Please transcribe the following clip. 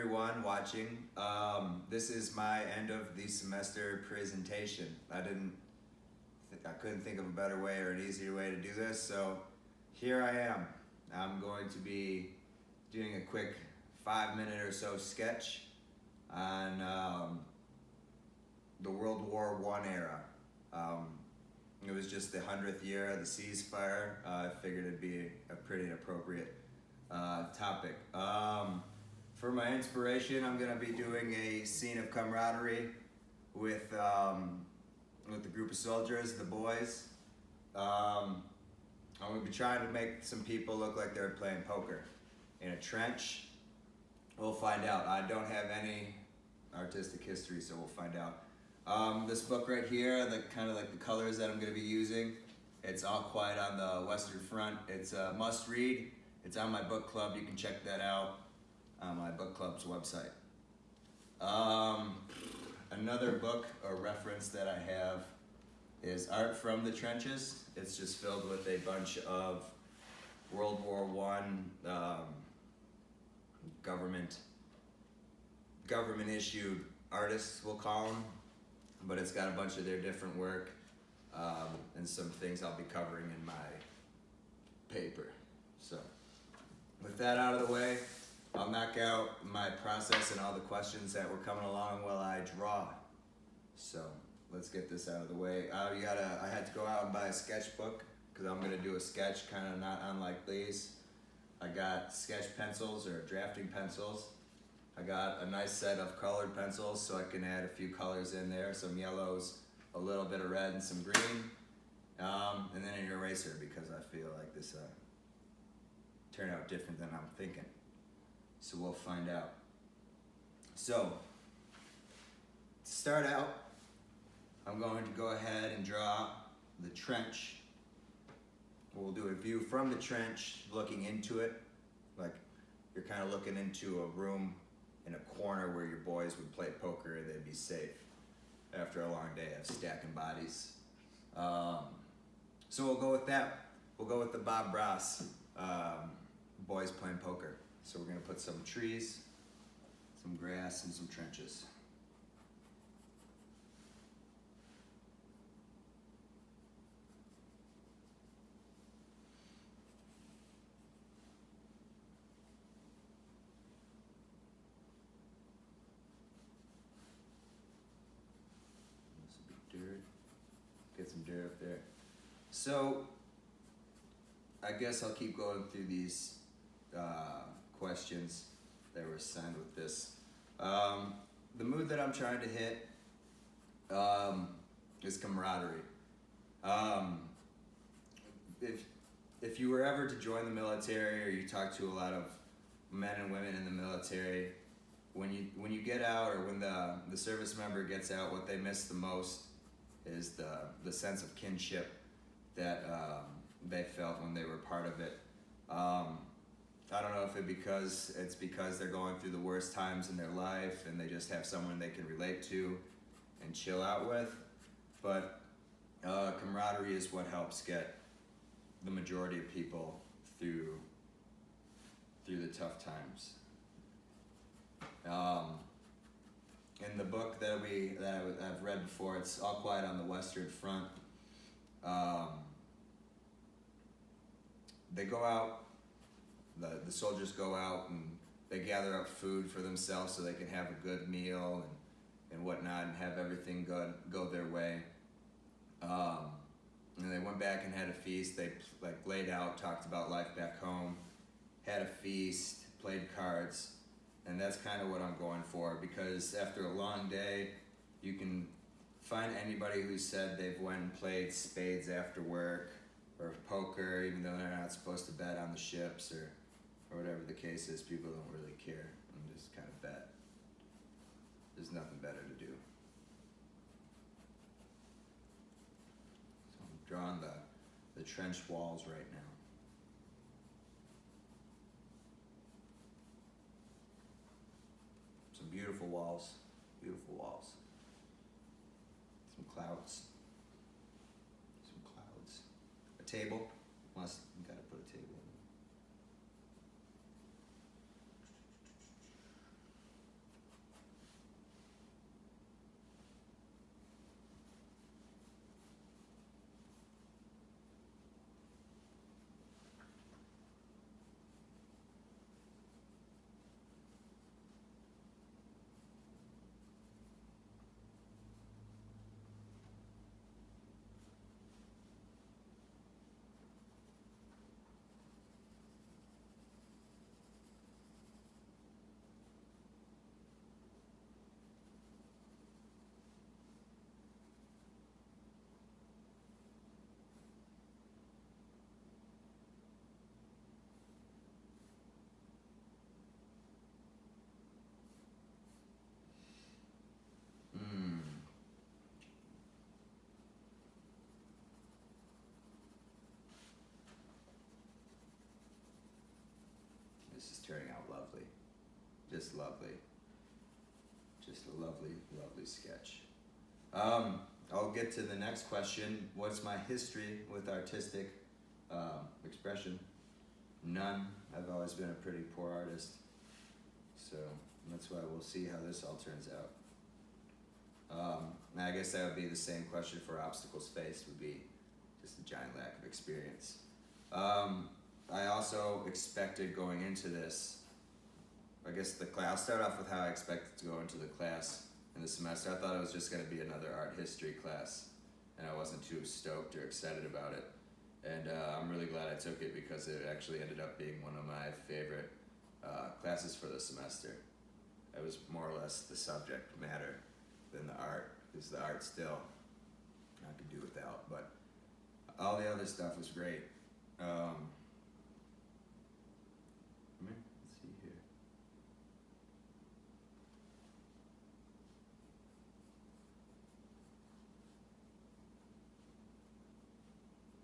everyone watching. This is my end of the semester presentation. I couldn't think of a better way or an easier way to do this, so here I am. I'm going to be doing a quick 5-minute or so sketch on the World War I era. It was just the 100th year of the ceasefire. I figured it'd be a pretty appropriate topic. For my inspiration, I'm gonna be doing a scene of camaraderie with a group of soldiers, the boys. I'm gonna be trying to make some people look like they're playing poker in a trench. We'll find out. I don't have any artistic history, so we'll find out. This book right here, the kind of like the colors that I'm going to be using, it's All Quiet on the Western Front. It's a must read. It's on my book club. You can check that out on my book club's website. Another book or reference that I have is Art from the Trenches. It's just filled with a bunch of World War I government issued artists, we'll call them. But it's got a bunch of their different work and some things I'll be covering in my paper. So with that out of the way, I'll knock out my process and all the questions that were coming along while I draw. So let's get this out of the way. I had to go out and buy a sketchbook because I'm gonna do a sketch kind of not unlike these. I got sketch pencils or drafting pencils. I got a nice set of colored pencils so I can add a few colors in there, some yellows, a little bit of red and some green, and then an eraser because I feel like this turned out different than I'm thinking. So we'll find out. So, to start out, I'm going to go ahead and draw the trench. We'll do a view from the trench looking into it, like you're kind of looking into a room in a corner where your boys would play poker and they'd be safe after a long day of stacking bodies. So we'll go with that. We'll go with the Bob Ross, boys playing poker. So we're gonna put some trees, some grass, and some trenches. Get some dirt up there. So I guess I'll keep going through these questions that were assigned with this. The mood that I'm trying to hit is camaraderie. If you were ever to join the military or you talk to a lot of men and women in the military, when you get out or when the service member gets out, what they miss the most is the sense of kinship that they felt when they were part of it. I don't know if it's because they're going through the worst times in their life and they just have someone they can relate to and chill out with, but camaraderie is what helps get the majority of people through the tough times. In the book that I've read before, it's All Quiet on the Western Front. They go out, the soldiers go out and they gather up food for themselves so they can have a good meal and whatnot and have everything go their way. And they went back and had a feast. They laid out, talked about life back home, had a feast, played cards. And that's kind of what I'm going for, because after a long day, you can find anybody who said they've went and played spades after work or poker, even though they're not supposed to bet on the ships or whatever the case is. People don't really care and just kind of bet. There's nothing better to do. So I'm drawing the trench walls right now. Some beautiful walls, beautiful walls. Some clouds. A table. You gotta put a table this is turning out lovely. Just lovely. Just a lovely, lovely sketch. I'll get to the next question. What's my history with artistic expression? None. I've always been a pretty poor artist. So that's why we'll see how this all turns out. I guess that would be the same question for obstacles faced, would be just a giant lack of experience. I also expected going into this, I guess I'll start off with how I expected to go into the class in the semester. I thought it was just going to be another art history class, and I wasn't too stoked or excited about it. And I'm really glad I took it because it actually ended up being one of my favorite classes for the semester. It was more or less the subject matter than the art, because the art still I could do without, but all the other stuff was great.